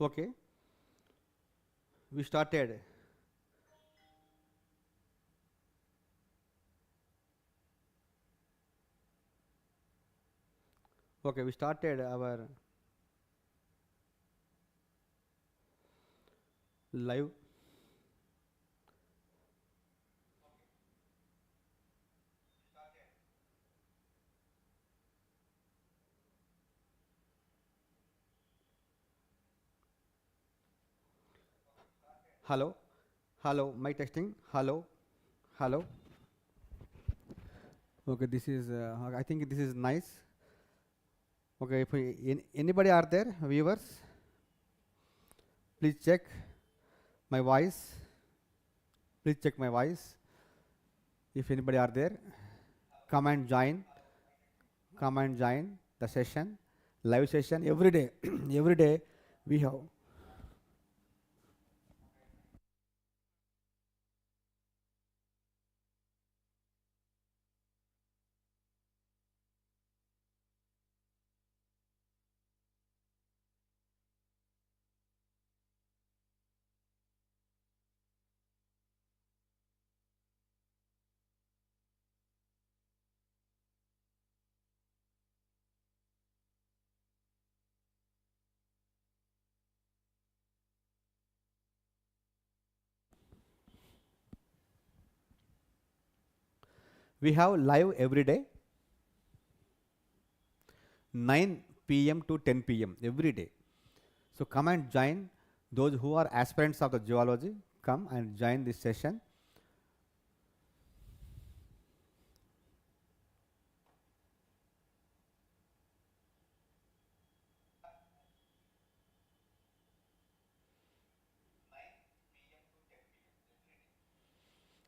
Okay, we started. Okay, we started our live. Hello, hello, mic testing. Hello, hello. Okay, this is. I think this is nice. Okay, if anybody are there, viewers, please check my voice. Please check my voice. If anybody are there, come and join. Come and join the session, live session every day. Every day we have. We have live every day, 9 p.m. to 10 p.m. every day. So come and join. Those who are aspirants of the zoology, come and join this session.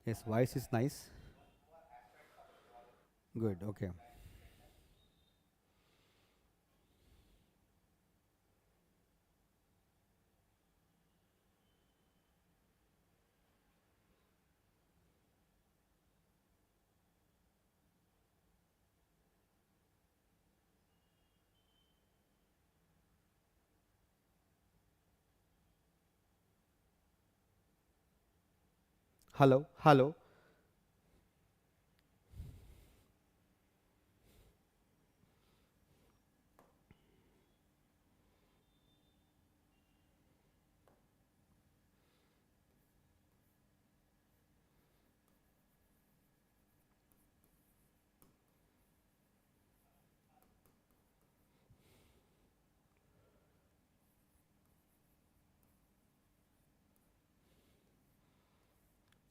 Yes, voice is nice. Good, okay. Hello, hello.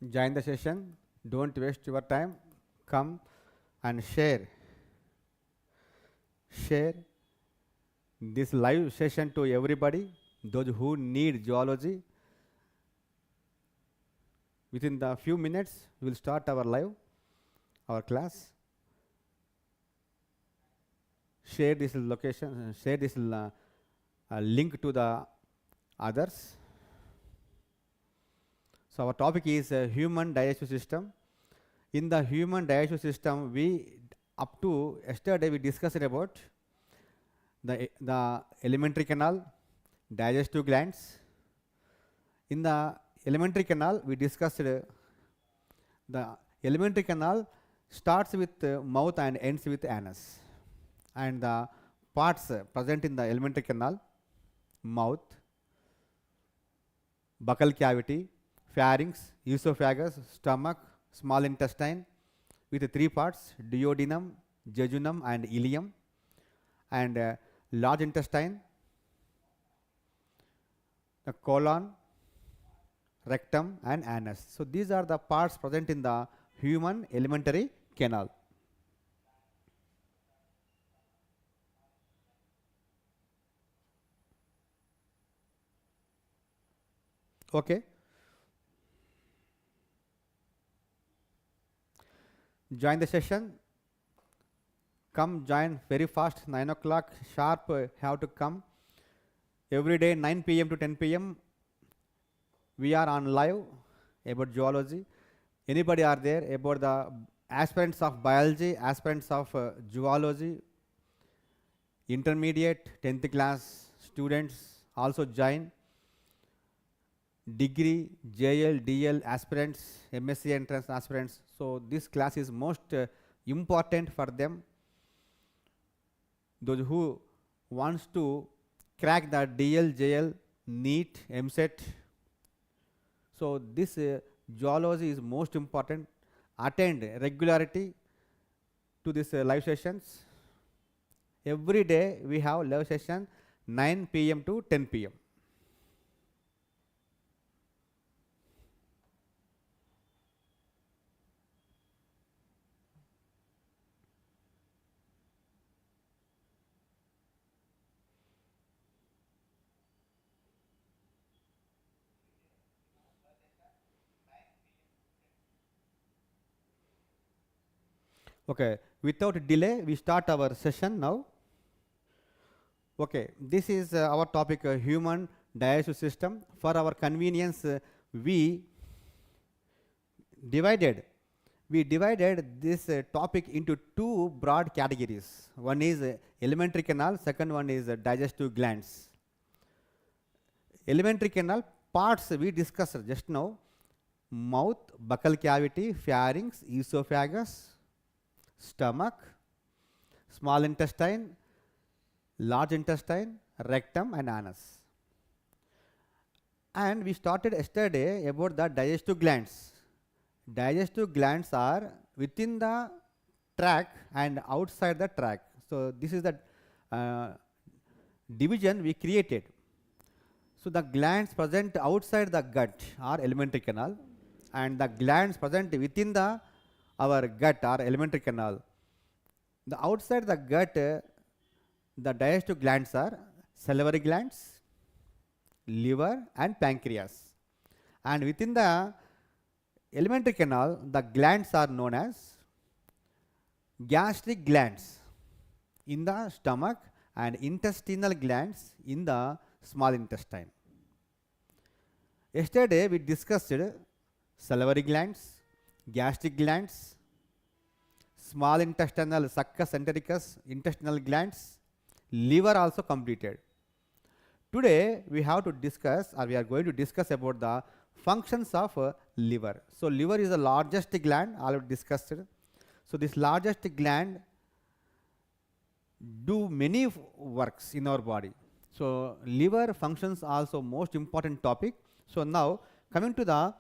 Join the session. Don't waste your time. Come and share this live session to everybody. Those who need zoology. Within the few minutes, we will start our live, our class. Share this location, share this link to the others. So our topic is human digestive system. In the human digestive system, up to yesterday we discussed about the alimentary canal, digestive glands. In the alimentary canal, we discussed the alimentary canal starts with mouth and ends with anus. And the parts present in the alimentary canal: mouth, buccal cavity, pharynx, esophagus, stomach, small intestine, with 3 parts: duodenum, jejunum, and ileum. And large intestine, the colon, rectum, and anus. So these are the parts present in the human alimentary canal. Okay. Join the session. Come join very fast. 9 o'clock sharp. Have to come. Every day 9 p.m. to 10 p.m. we are on live about zoology. Anybody are there about the aspirants of biology, aspirants of zoology, intermediate, 10th class students also join. Degree, JL, DL aspirants, MSc entrance aspirants. So this class is most important for them. Those who wants to crack the DL, JL, NEET, MSET. So this zoology is most important. Attend regularity to this live sessions. Every day we have live session 9 p.m. to 10 p.m. Okay, without delay, we start our session now. Okay, this is our topic, human digestive system. For our convenience, we divided this topic into two broad categories. One is alimentary canal, second one is digestive glands. Alimentary canal parts we discussed just now: mouth, buccal cavity, pharynx, esophagus, stomach, small intestine, large intestine, rectum and anus. And we started yesterday about the digestive glands. Digestive glands are within the tract and outside the tract. So this is the division we created. So the glands present outside the gut are alimentary canal, and the glands present within the our gut are alimentary canal. The outside the gut, the digestive glands are salivary glands, liver and pancreas. And within the alimentary canal, the glands are known as gastric glands in the stomach and intestinal glands in the small intestine. Yesterday we discussed salivary glands, gastric glands, small intestinal succus entericus, intestinal glands, liver also completed. Today we have to discuss, or we are going to discuss about the functions of liver. So liver is the largest gland, already discussed. So this largest gland do many works in our body. So liver functions also most important topic. So now coming to the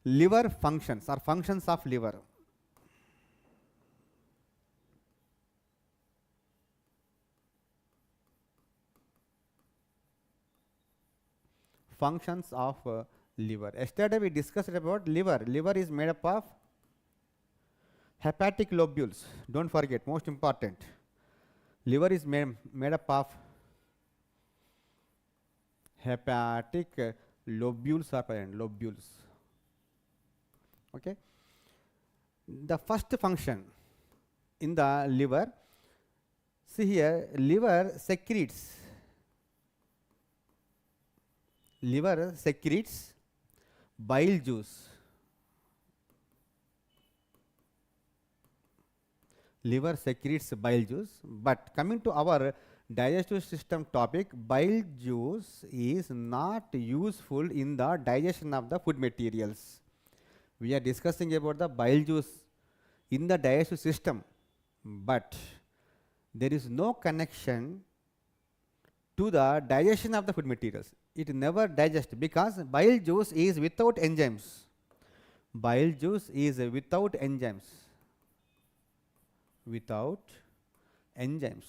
liver functions or functions of liver. Functions of liver. Yesterday we discussed about liver. Liver is made up of hepatic lobules. Don't forget, most important. Liver is made up of hepatic lobules or lobules. Okay. The first function in the liver, see here, liver secretes bile juice. Liver secretes bile juice. But coming to our digestive system topic, bile juice is not useful in the digestion of the food materials. We are discussing about the bile juice in the digestive system, but there is no connection to the digestion of the food materials. It never digests because bile juice is without enzymes. Bile juice is without enzymes. Without enzymes.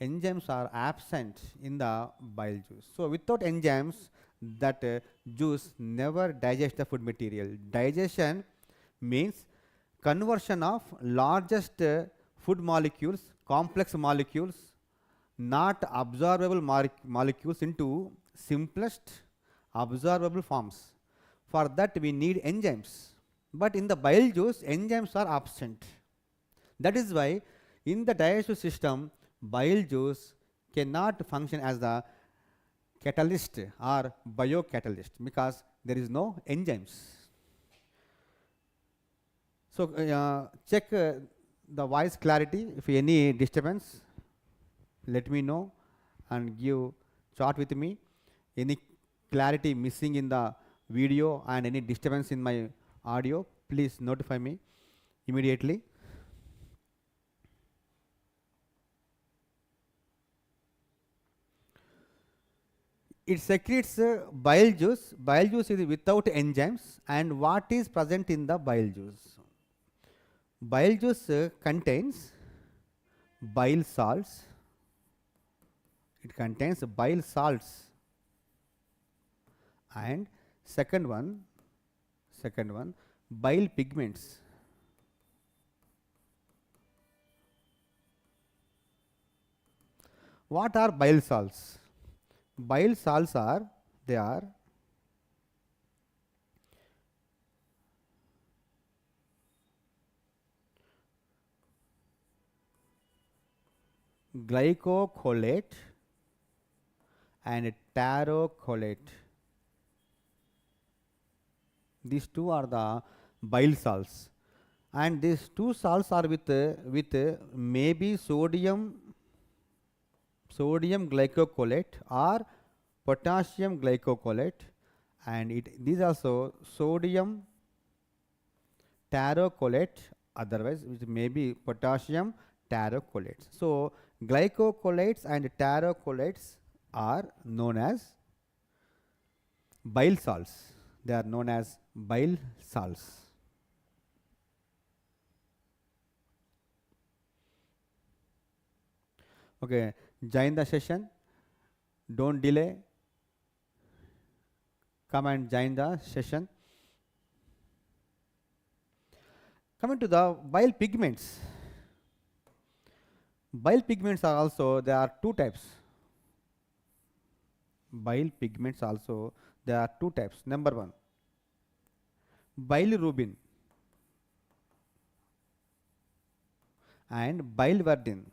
Enzymes are absent in the bile juice. So without enzymes, that juice never digests the food material. Digestion means conversion of largest food molecules, complex molecules, not absorbable molecules into simplest absorbable forms. For that we need enzymes. But in the bile juice, enzymes are absent. That is why in the digestive system, bile juice cannot function as the catalyst or biocatalyst because there is no enzymes. So check the voice clarity. If any disturbance, let me know. and give chart with me. Any clarity missing in the video and any disturbance in my audio, please notify me immediately. It secretes bile juice. Bile juice is without enzymes. And what is present in the bile juice? Bile juice contains bile salts. It contains bile salts. And second one, bile pigments. What are bile salts? Bile salts are, they are glycocholate and tarocholate. These two are the bile salts, and these two salts are with maybe sodium glycocholate or potassium glycocholate, and these also sodium tarocholate, otherwise which may be potassium tarocholate. So glycocholates and tarocolates are known as bile salts. They are known as bile salts. Okay, join the session. Don't delay. Come and join the session. Coming to the bile pigments. Bile pigments are also, there are two types. Bile pigments also, there are two types. Number one, bilirubin and biliverdin.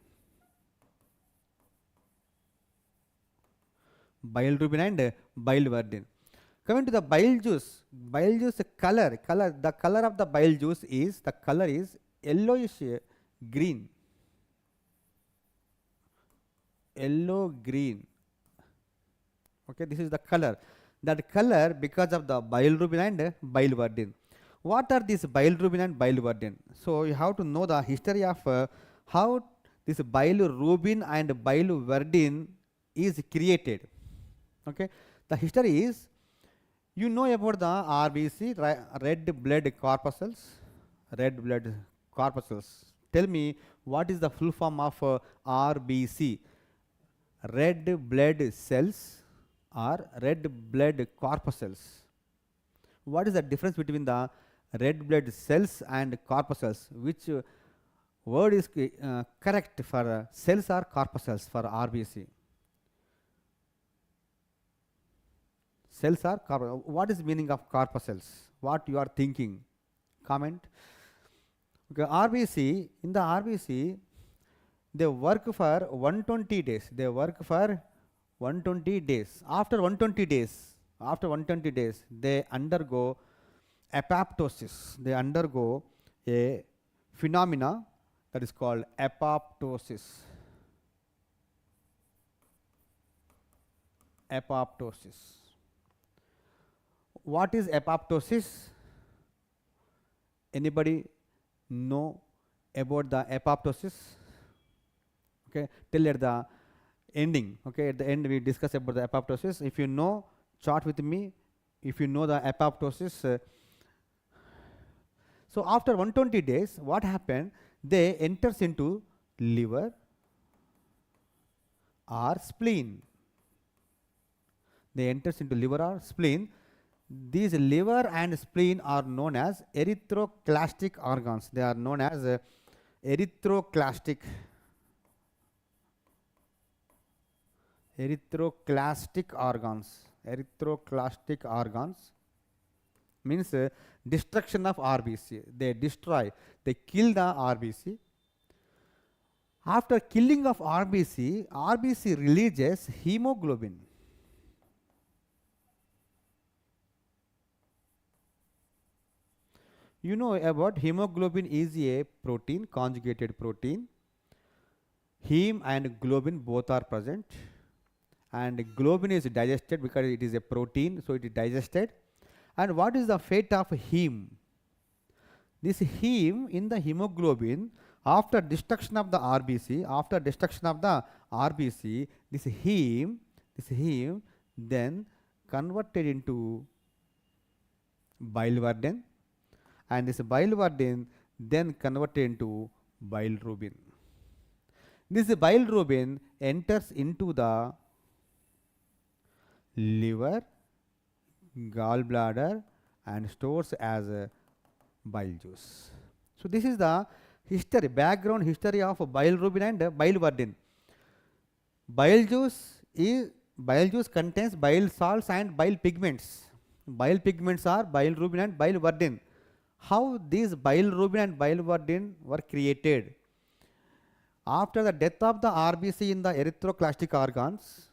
Bilirubin and biliverdin. Coming to the bile juice color, the color of the bile juice is, the color is yellowish green. Yellow green. Okay, this is the color. That color because of the bilirubin and biliverdin. What are these bilirubin and biliverdin? So you have to know the history of how this bilirubin and biliverdin is created. Okay, the history is, you know about the RBC, red blood corpuscles. Red blood corpuscles. Tell me, what is the full form of RBC? Red blood cells or red blood corpuscles. What is the difference between the red blood cells and corpuscles? Which word is correct for cells or corpuscles for RBC? Cells are corpuscles. What is the meaning of corpuscles? What you are thinking? Comment. Okay, RBC, in the RBC, they work for 120 days. They work for 120 days. After 120 days, they undergo apoptosis. They undergo a phenomena that is called apoptosis. Apoptosis. What is apoptosis? Anybody know about the apoptosis? Okay, till at the ending. Okay, at the end we discuss about the apoptosis. If you know, chart with me. If you know the apoptosis. So after 120 days, what happened? They enters into liver or spleen. They enters into liver or spleen. These liver and spleen are known as erythroclastic organs. They are known as erythroclastic organs. Erythroclastic organs means destruction of RBC. They destroy, they kill the RBC. After killing of RBC, RBC releases hemoglobin. You know about hemoglobin is a protein, conjugated protein. Heme and globin both are present. and globin is digested because it is a protein, so it is digested. And what is the fate of heme? This heme in the hemoglobin, after destruction of the RBC, this heme then converted into biliverdin, and this biliverdin then converted into bilirubin. This bilirubin enters into the liver, gallbladder, and stores as a bile juice. So this is the background history of bilirubin and biliverdin. Bile juice contains bile salts and bile pigments. Bile pigments are bilirubin and biliverdin. How these bilirubin and biliverdin were created? After the death of the RBC in the erythroclastic organs,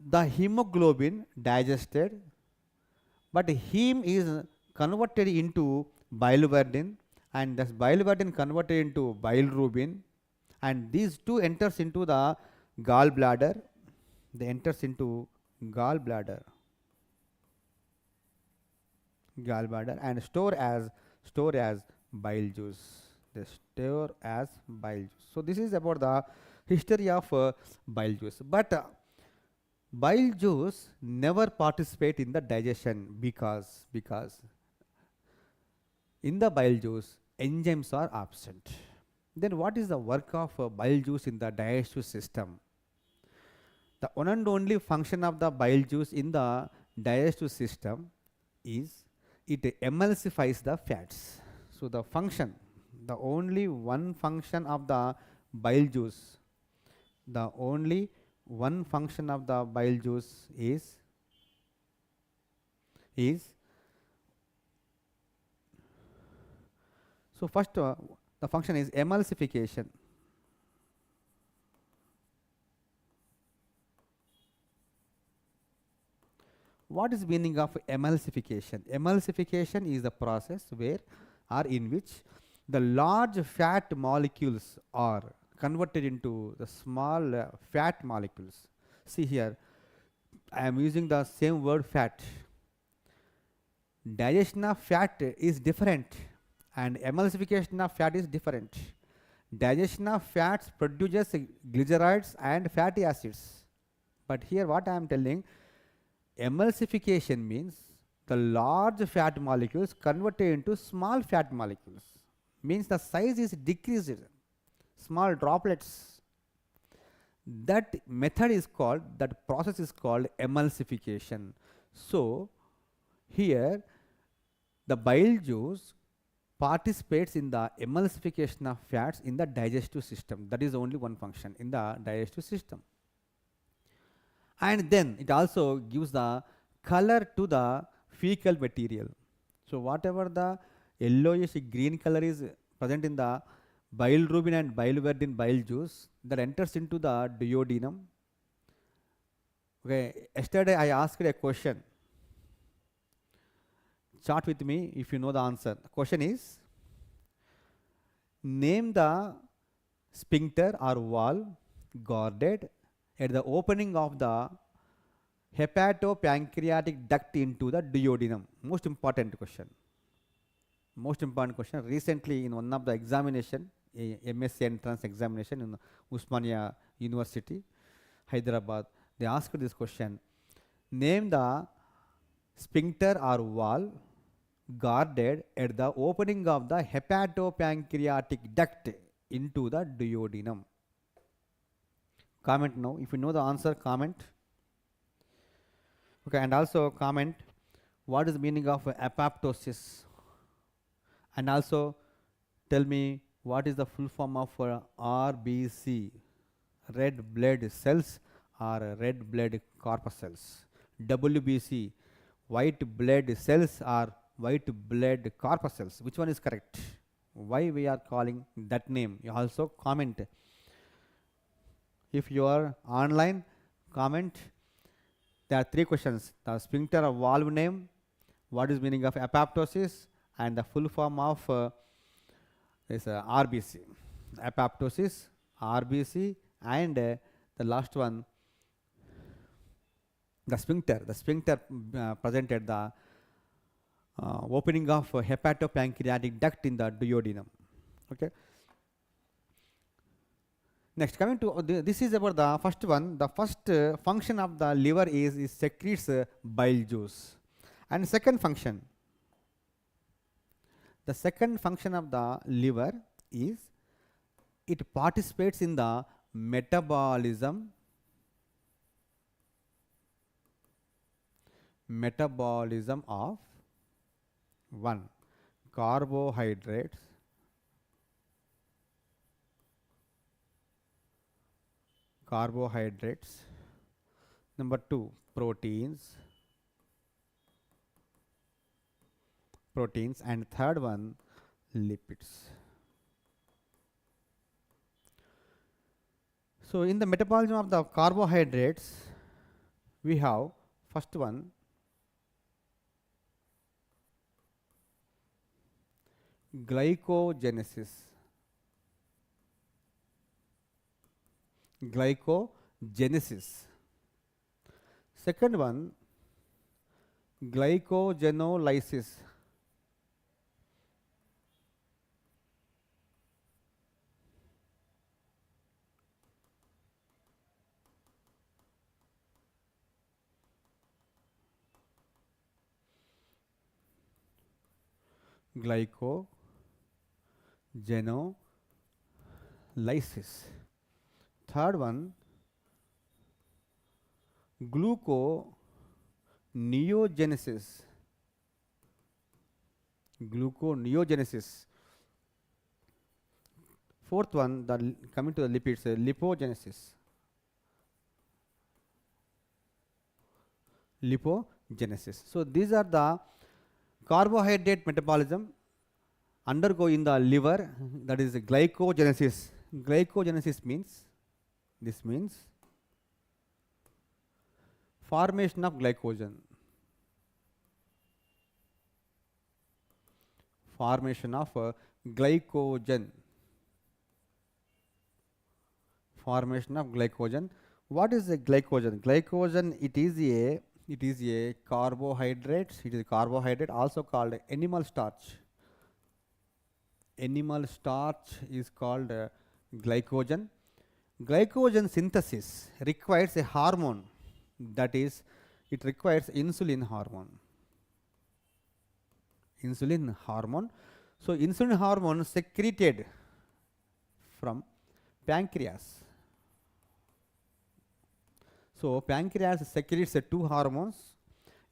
the hemoglobin digested, but heme is converted into biliverdin, and this biliverdin converted into bilirubin, and these two enters into the gallbladder. They enters into gallbladder and store as bile juice. They store as bile juice. So this is about the history of bile juice. But bile juice never participate in the digestion because in the bile juice enzymes are absent. Then what is the work of bile juice in the digestive system? The one and only function of the bile juice in the digestive system is it emulsifies the fats. So the only one function of the bile juice, is so first the function is emulsification. What is meaning of emulsification? Emulsification is the process where or in which the large fat molecules are converted into the small fat molecules. See here, I am using the same word fat. Digestion of fat is different and emulsification of fat is different. Digestion of fats produces glycerides and fatty acids. But here what I am telling, emulsification means the large fat molecules converted into small fat molecules. Means the size is decreased, small droplets. That process is called emulsification. So here the bile juice participates in the emulsification of fats in the digestive system. That is only one function in the digestive system. And then it also gives the color to the fecal material. So whatever the yellowish green color is present in the bilirubin and biliverdin bile juice, that enters into the duodenum. Okay, yesterday I asked a question. Chat with me if you know the answer. The question is, name the sphincter or wall guarded at the opening of the hepatopancreatic duct into the duodenum. Most important question. Recently in one of the examination, MSc entrance examination in OSMANIA University, Hyderabad, they asked this question. Name the sphincter or wall guarded at the opening of the hepatopancreatic duct into the duodenum. Comment now. If you know the answer, comment. Okay, and also comment what is the meaning of apoptosis. And also tell me what is the full form of RBC, red blood cells or red blood corpuscles. WBC, white blood cells or white blood corpuscles. Which one is correct? Why we are calling that name? You also comment. If you are online, comment. There are three questions. The sphincter or valve name, what is meaning of apoptosis, and the full form of RBC. Apoptosis, RBC, and the last one, the sphincter. The sphincter presented the opening of hepatopancreatic duct in the duodenum. Okay. Next, coming to this is about the first one. The first function of the liver is secretes bile juice, and second function. The second function of the liver is it participates in the metabolism of one, carbohydrates, number two, proteins, and third one, lipids. So in the metabolism of the carbohydrates, we have first one, glycogenesis. Second one, glycogenolysis. Third one, gluconeogenesis. Fourth one, coming to the lipids, lipogenesis. So these are the carbohydrate metabolism undergo in the liver, that is glycogenesis. Glycogenesis means, this means formation of glycogen. Formation of glycogen. What is a glycogen? Glycogen, it is a carbohydrate. It is a carbohydrate, also called animal starch. Animal starch is called glycogen. Glycogen synthesis requires a hormone, that is, it requires insulin hormone. So insulin hormone secreted from pancreas. So pancreas secretes two hormones.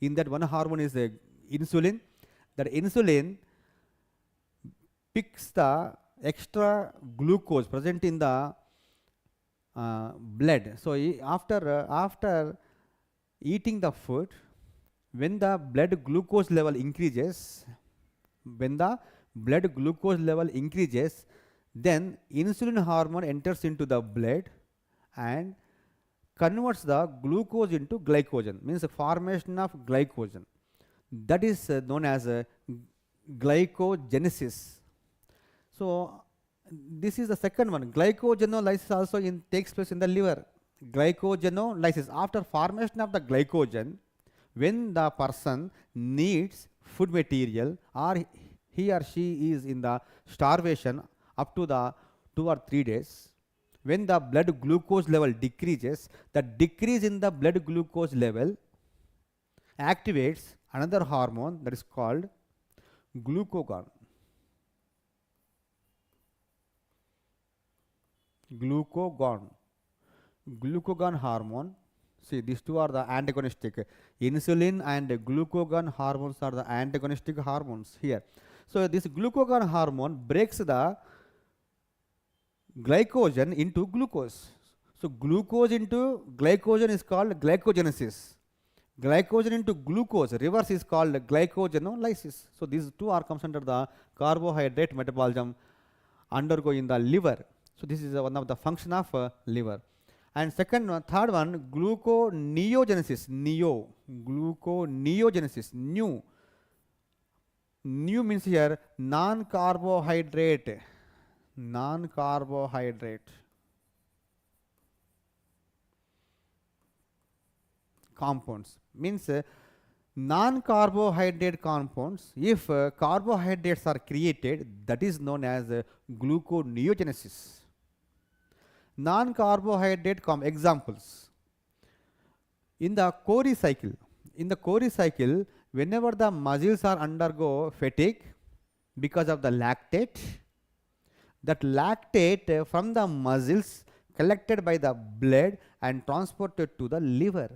In that, one hormone is insulin. That insulin picks the extra glucose present in the blood. So after eating the food, when the blood glucose level increases, then insulin hormone enters into the blood and converts the glucose into glycogen, means the formation of glycogen. That is known as glycogenesis. So this is the second one. Glycogenolysis also takes place in the liver. Glycogenolysis, after formation of the glycogen, when the person needs food material or he or she is in the starvation up to the 2 or 3 days, when the blood glucose level decreases, the decrease in the blood glucose level activates another hormone that is called glucagon. Glucagon hormone. See, these two are the antagonistic. Insulin and glucagon hormones are the antagonistic hormones here. So this glucagon hormone breaks the glycogen into glucose. So glucose into glycogen is called glycogenesis. Glycogen into glucose, reverse, is called glycogenolysis. So these two are comes under the carbohydrate metabolism undergo in the liver. So this is one of the function of liver. And third one, gluconeogenesis. Gluconeogenesis. New means here non-carbohydrate. compounds. Means non-carbohydrate compounds, if carbohydrates are created, that is known as gluconeogenesis. Non-carbohydrate examples. In the Cori cycle, whenever the muscles are undergo fatigue because of the lactate, that lactate from the muscles collected by the blood and transported to the liver.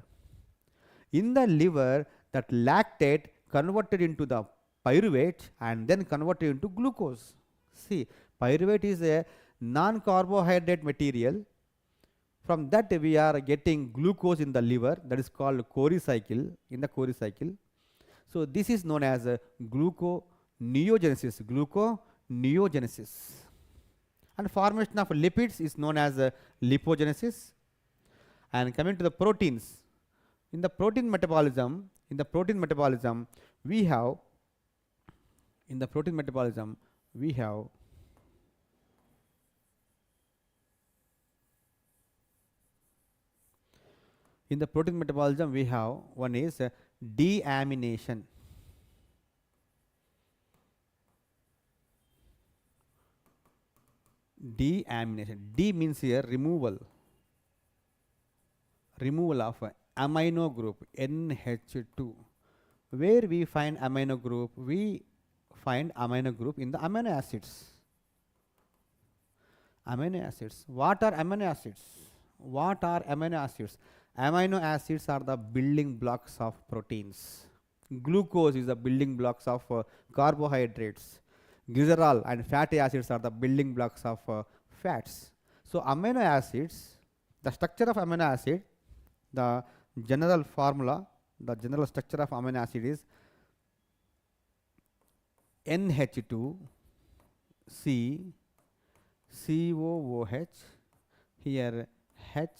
In the liver, that lactate converted into the pyruvate and then converted into glucose. See, pyruvate is a non-carbohydrate material. From that we are getting glucose in the liver, that is called Cori cycle, in the Cori cycle. So this is known as gluconeogenesis, And formation of lipids is known as lipogenesis. And coming to the proteins, in the protein metabolism, we have one is deamination. D means here removal of amino group NH2. Where we find amino group? We find amino group in the amino acids. What are amino acids? Amino acids are the building blocks of proteins. Glucose is the building blocks of carbohydrates. Glycerol and fatty acids are the building blocks of fats. So amino acids, the structure of amino acid, the general structure of amino acid is NH2 C COOH, here H,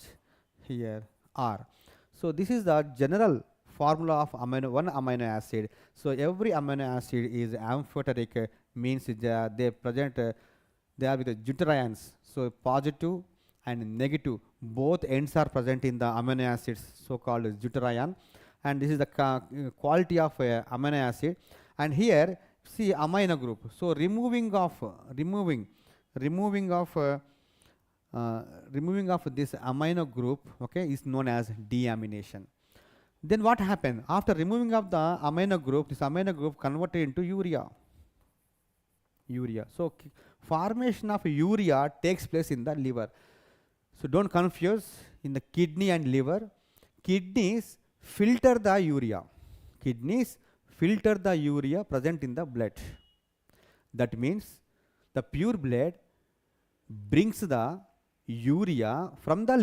here R. So this is the general formula of one amino acid. So every amino acid is amphoteric, means they are with the deuterions. So positive and negative, both ends are present in the amino acids, so called deuterion. And this is the quality of amino acid. And here see amino group. So removing of this amino group, okay, is known as deamination. Then what happened after removing of the amino group? This amino group converted into urea. So formation of urea takes place in the liver. So don't confuse in the kidney and liver. Kidneys filter the urea. Present in the blood. That means the pure blood brings the urea from the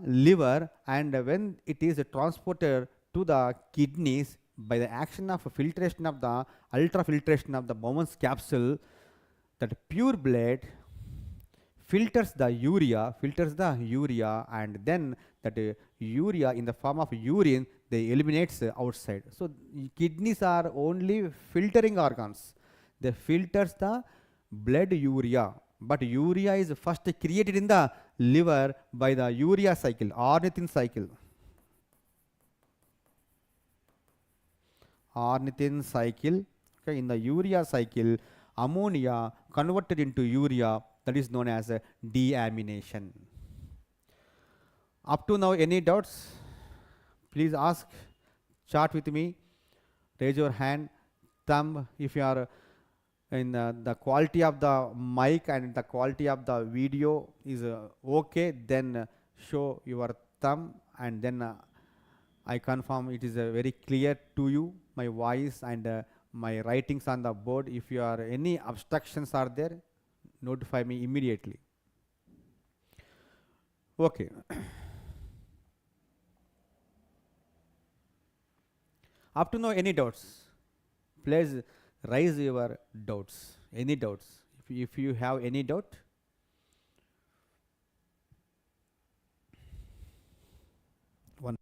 liver. And when it is transported to the kidneys by the action of filtration of the ultrafiltration of the Bowman's capsule, that pure blood filters the urea, and then that urea in the form of urine they eliminates outside. So kidneys are only filtering organs. They filters the blood urea, but urea is first created in the liver by the urea cycle, ornithine cycle. Okay, in the urea cycle, ammonia converted into urea, that is known as deamination. Up to now, any doubts? Please ask, chat with me, raise your hand, thumb. If you are in the quality of the mic and the quality of the video is okay, then show your thumb, and then I confirm it is very clear to you, my voice and my writings on the board. If you are any obstructions are there, notify me immediately. Okay. Up to now, any doubts? Please raise your doubts. Any doubts? If you have any doubt. One.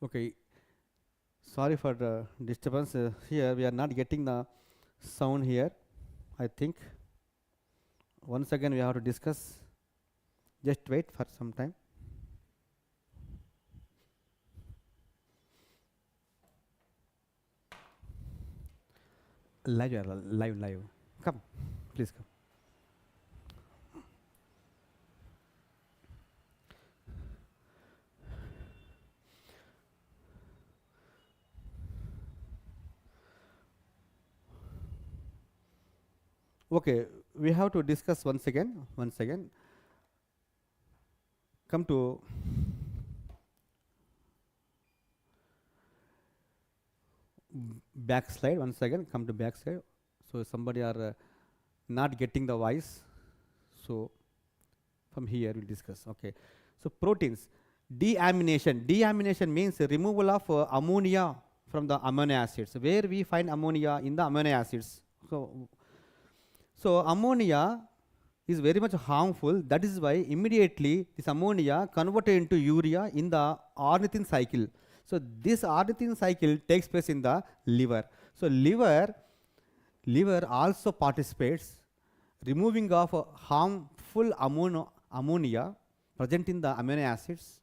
Okay, sorry for the disturbance here. We are not getting the sound here. I think once again we have to discuss. Just wait for some time. Live. Come, please come. Okay, we have to discuss once again. Come to back slide once again. Come to back slide. So somebody are not getting the voice. So from here we'll discuss. Okay. So proteins. Deamination. Deamination means removal of ammonia from the amino acids. Where we find ammonia? In the amino acids. So ammonia is very much harmful. That is why immediately this ammonia converted into urea in the ornithine cycle. So this ornithine cycle takes place in the liver. So liver also participates removing of harmful ammonia present in the amino acids.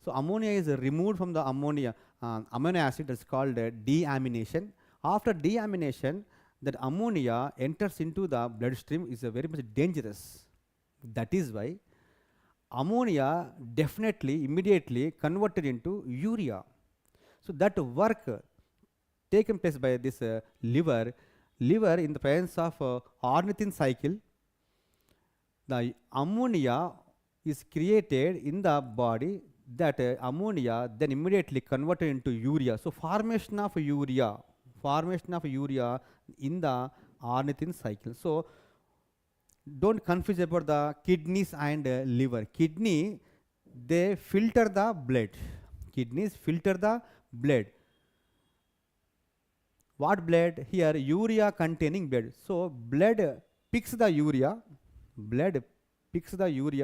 So ammonia is removed from the ammonia amino acid. That's called deamination. After deamination, that ammonia enters into the bloodstream is very much dangerous. That is why ammonia definitely immediately converted into urea. So that work taken place by this liver in the presence of ornithine cycle, the ammonia is created in the body. That ammonia then immediately converted into urea. So formation of urea in the ornithine cycle. So don't confuse about the kidneys and liver. Kidney, they filter the blood. Kidneys filter the blood. What blood? Here urea containing blood. So blood picks the urea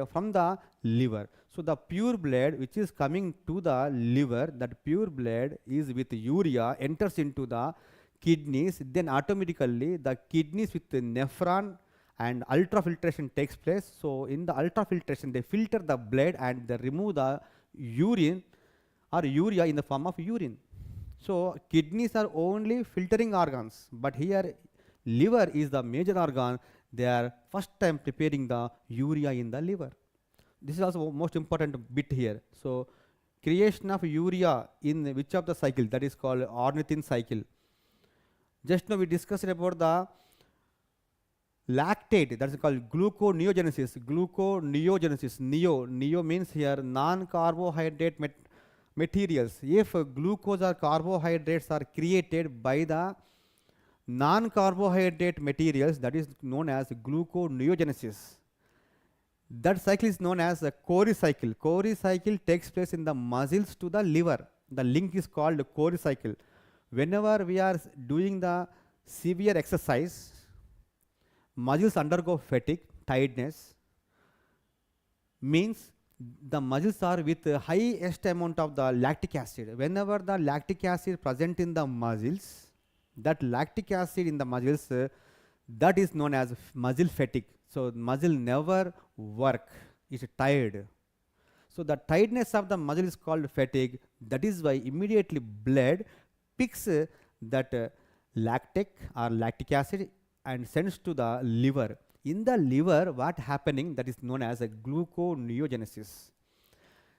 from the liver. So the pure blood which is coming to the liver, that pure blood is with urea, enters into the kidneys. Then automatically the kidneys with the nephron and ultrafiltration takes place. So in the ultrafiltration they filter the blood and they remove the urine or urea in the form of urine. So kidneys are only filtering organs, but here liver is the major organ. They are first time preparing the urea in the liver. This is also most important bit here. So creation of urea in which of the cycle? That is called ornithine cycle. Just now we discussed about the lactate, that is called gluconeogenesis. Neo means here non-carbohydrate materials. If glucose or carbohydrates are created by the non-carbohydrate materials, that is known as gluconeogenesis. That cycle is known as a Cori cycle. Cori cycle takes place in the muscles to the liver. The link is called Cori cycle. Whenever we are doing the severe exercise, muscles undergo fatigue, tiredness, means the muscles are with the highest amount of the lactic acid. Whenever the lactic acid present in the muscles, that lactic acid in the muscles, that is known as muscle fatigue. So muscle never work, it's tired. So the tiredness of the muscle is called fatigue. That is why immediately blood picks that lactic or lactic acid and sends to the liver. In the liver, what happening? That is known as a gluconeogenesis.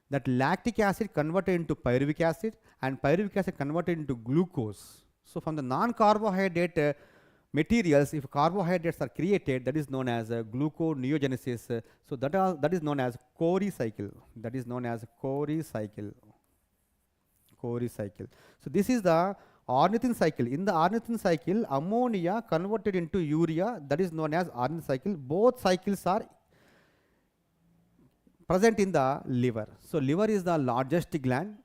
That lactic acid converted into pyruvic acid and pyruvic acid converted into glucose. So from the non-carbohydrate materials, if carbohydrates are created, that is known as gluconeogenesis. So that is known as Cori cycle. Cori cycle. So this is the ornithine cycle. In the ornithine cycle, ammonia converted into urea, that is known as ornithine cycle. Both cycles are present in the liver. So liver is the largest gland.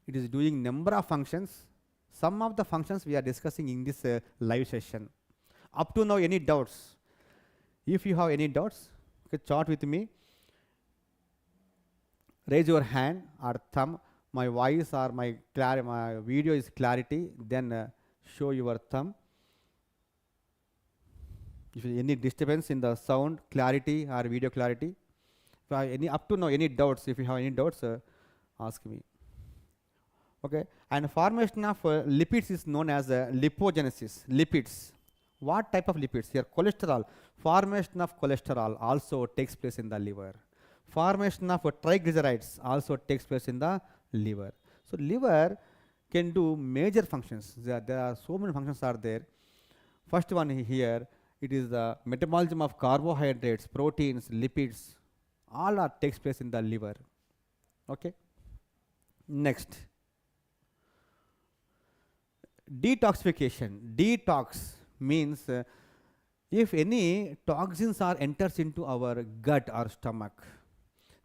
It is doing number of functions. Some of the functions we are discussing in this live session. Up to now, any doubts? If you have any doubts, okay, chat with me. Raise your hand or thumb. my voice or my video is clarity, then show your thumb. If any disturbance in the sound clarity or video clarity, if I have any up to now any doubts, if you have any doubts, ask me. Okay, and formation of lipids is known as lipogenesis. Lipids. What type of lipids? Here, cholesterol. Formation of cholesterol also takes place in the liver. Formation of triglycerides also takes place in the liver. So liver can do major functions. There are so many functions are there. First one here, it is the metabolism of carbohydrates, proteins, lipids. All are takes place in the liver. Okay. Next, detoxification. Detox means if any toxins are enters into our gut or stomach,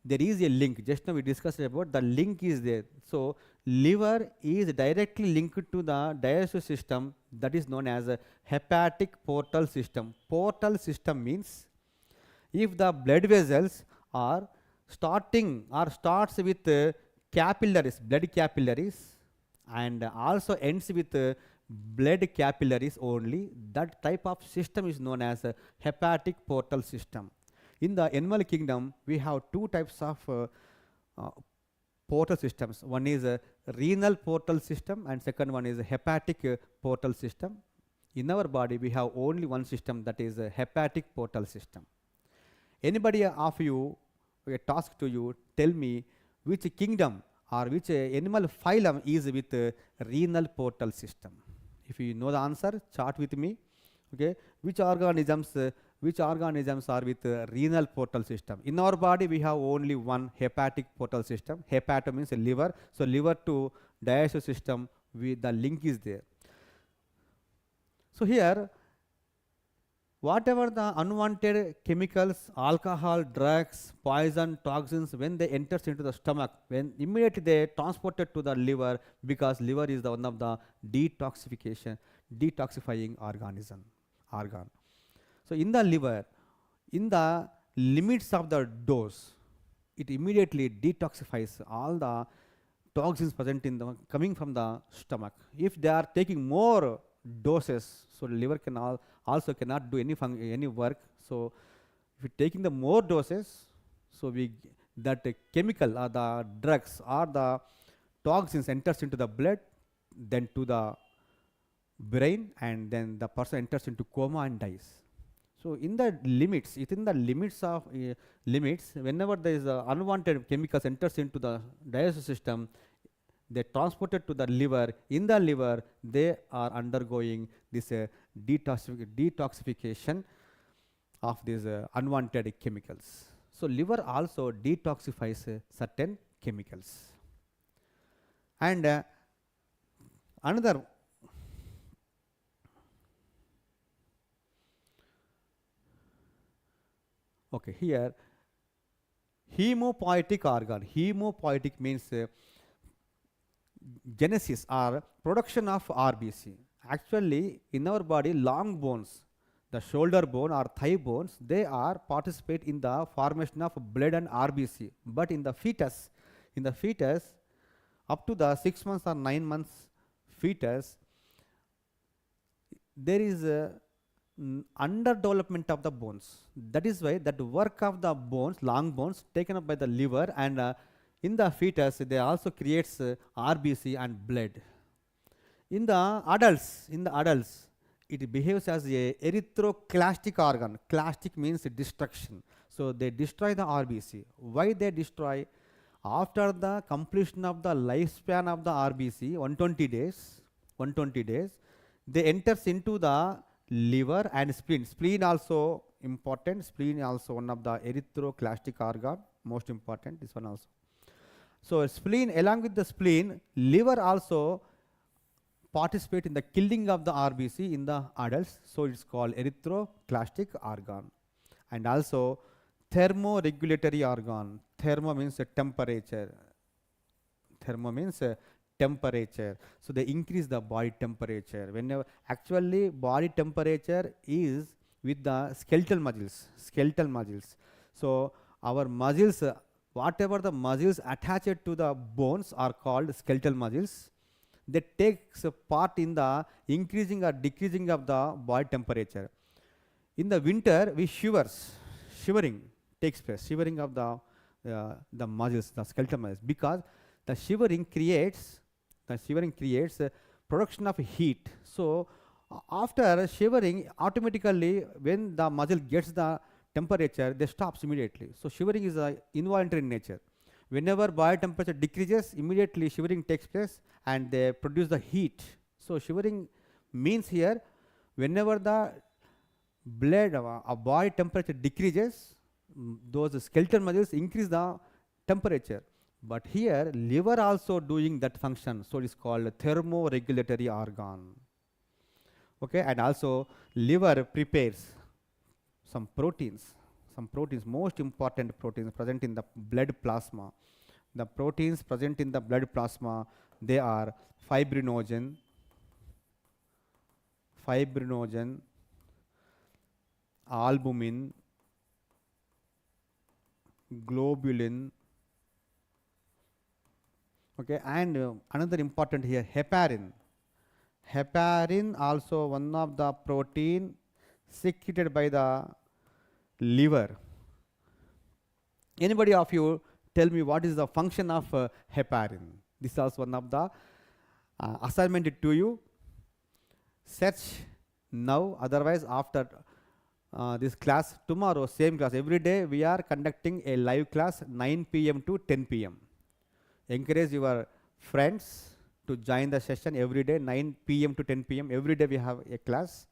there is a link. Just now we discussed about the link is there. So liver is directly linked to the digestive system, that is known as a hepatic portal system. Portal system means if the blood vessels are starts with capillaries, blood capillaries, and also ends with blood capillaries only, that type of system is known as a hepatic portal system. In the animal kingdom, we have two types of portal systems. One is a renal portal system and second one is a hepatic portal system. In our body, we have only one system, that is a hepatic portal system. Anybody of you, a task to you, tell me which kingdom or which animal phylum is with renal portal system. If you know the answer, chart with me. Okay, which organisms are with renal portal system? In our body, we have only one hepatic portal system. Hepato means liver. So liver to digestive system, the link is there. So here, whatever the unwanted chemicals, alcohol, drugs, poison, toxins, when they enters into the stomach, when immediately they transported to the liver, because liver is the one of the detoxifying organ. So in the liver, in the limits of the dose, it immediately detoxifies all the toxins present in the coming from the stomach. If they are taking more doses, so the liver can also cannot do any work. So if you're taking the more doses, so that chemical or the drugs or the toxins enters into the blood, then to the brain, and then the person enters into coma and dies. So in the limits, within the limits of whenever there is unwanted chemicals enters into the digestive system, they transported to the liver. In the liver, they are undergoing this detoxification of these unwanted chemicals. So liver also detoxifies certain chemicals. And another okay, here hemopoietic organ. Hemopoietic means genesis or production of RBC. Actually, in our body, long bones, the shoulder bone or thigh bones, they are participate in the formation of blood and RBC. But in the fetus, up to the 6 months or 9 months fetus, there is a underdevelopment of the bones. That is why that work of the bones, long bones, taken up by the liver, and in the fetus they also creates RBC and blood. In the adults, it behaves as a erythroclastic organ. Clastic means destruction. So they destroy the RBC. Why they destroy? After the completion of the lifespan of the RBC, 120 days, they enters into the liver and spleen. Spleen also important. Spleen also one of the erythroclastic organ, most important, this one also. So spleen, along with the spleen, liver also participate in the killing of the RBC in the adults. So it's called erythroclastic organ. And also thermoregulatory organ. Thermo means temperature. So they increase the body temperature. Whenever actually body temperature is with the skeletal muscles. So our muscles whatever the muscles attached to the bones are called skeletal muscles. They takes a part in the increasing or decreasing of the body temperature. In the winter, we shivering takes place, shivering of the muscles, the skeletal muscles, because the shivering creates production of heat. So after shivering, automatically when the muscle gets the temperature, they stops immediately. So shivering is involuntary in nature. Whenever body temperature decreases, immediately shivering takes place and they produce the heat. So shivering means here, whenever the blood body temperature decreases, those skeletal muscles increase the temperature. But here liver also doing that function, so it is called thermoregulatory organ. Okay, and also liver prepares some proteins, most important proteins present in the blood plasma. The proteins present in the blood plasma, they are fibrinogen, albumin, globulin, okay, and another important here, heparin. Heparin also one of the protein secreted by the liver. Anybody of you tell me what is the function of heparin? This is also one of the assignment to you. Search now, otherwise after this class, tomorrow same class, every day we are conducting a live class 9 p.m. to 10 p.m. Encourage your friends to join the session every day 9 p.m. to 10 p.m. Every day we have a class.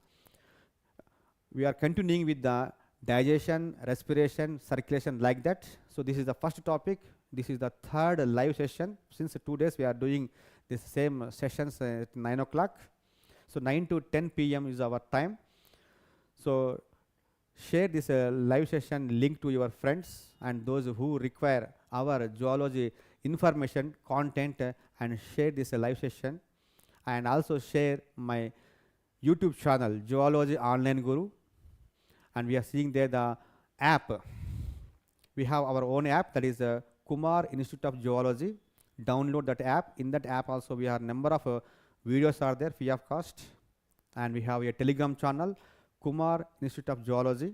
We are continuing with the digestion, respiration, circulation, like that. So this is the first topic. This is the third live session. Since 2 days we are doing the same sessions at 9 o'clock. So 9 to 10 p.m. is our time. So share this live session link to your friends and those who require our zoology information, content, and share this live session. And also share my YouTube channel, Zoology Online Guru. And we are seeing there the app. We have our own app, that is Kumar Institute of Zoology. Download that app. In that app also we have number of videos are there free of cost. And we have a Telegram channel, Kumar Institute of Zoology.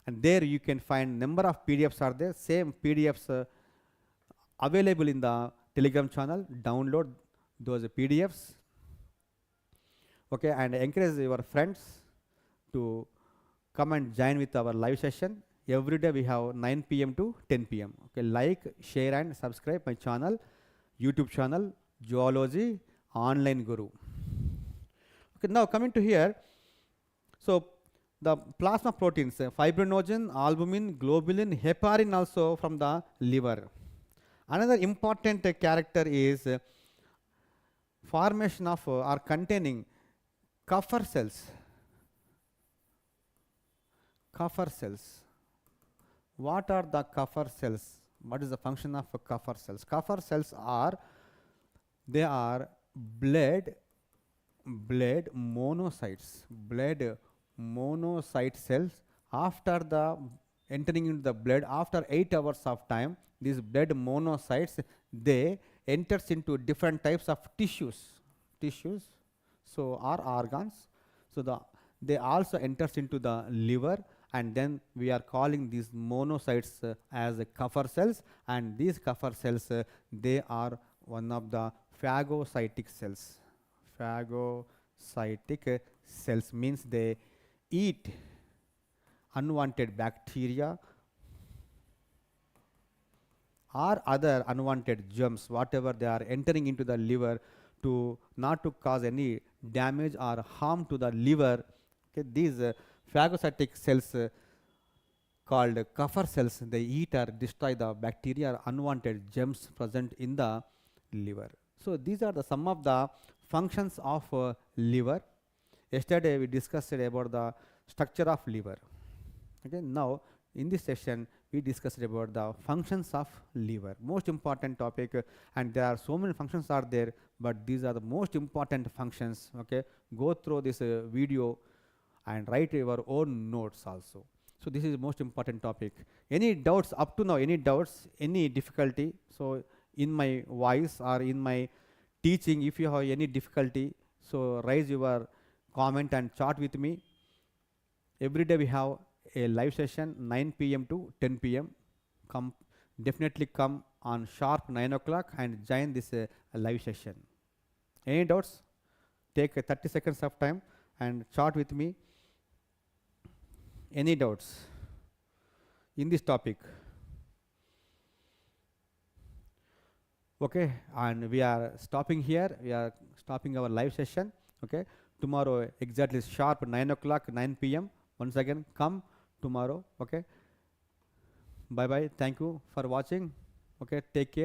And there you can find number of PDFs are there. Same PDFs available in the Telegram channel. Download those PDFs. Okay, and encourage your friends to come and join with our live session. Every day we have 9 p.m. to 10 p.m. Okay, like, share and subscribe my channel, YouTube channel, Zoology Online Guru. Okay, now coming to here. So the plasma proteins, fibrinogen, albumin, globulin, heparin also from the liver. Another important character is formation of or containing Kupffer cells. Kupffer cells. What are the Kupffer cells? What is the function of Kupffer cells? Kupffer cells are, they are blood monocytes. Blood monocyte cells. After the entering into the blood, after 8 hours of time, these blood monocytes, they enters into different types of tissues, so are organs. So they also enters into the liver, and then we are calling these monocytes as Kupffer cells, and these Kupffer cells they are one of the phagocytic cells. Phagocytic cells means they eat unwanted bacteria or other unwanted germs, whatever they are entering into the liver, to not to cause any damage or harm to the liver. Okay, these phagocytic cells called Kupffer cells, they eat or destroy the bacteria or unwanted germs present in the liver. So these are the some of the functions of liver. Yesterday we discussed about the structure of liver. Okay, now in this session we discussed about the functions of liver. Most important topic, and there are so many functions are there, but these are the most important functions. Okay, go through this video and write your own notes also. So this is most important topic. Any doubts up to now? Any doubts? Any difficulty? So in my voice or in my teaching, if you have any difficulty, so raise your comment and chat with me. Every day we have a live session 9 p.m. to 10 p.m. Come, definitely come on sharp 9 o'clock and join this live session. Any doubts? Take 30 seconds of time and chat with me. Any doubts in this topic? Okay, and we are stopping here. We are stopping our live session. Okay, tomorrow exactly sharp 9 o'clock, 9 p.m. Once again, come tomorrow. Okay, bye bye. Thank you for watching. Okay, take care.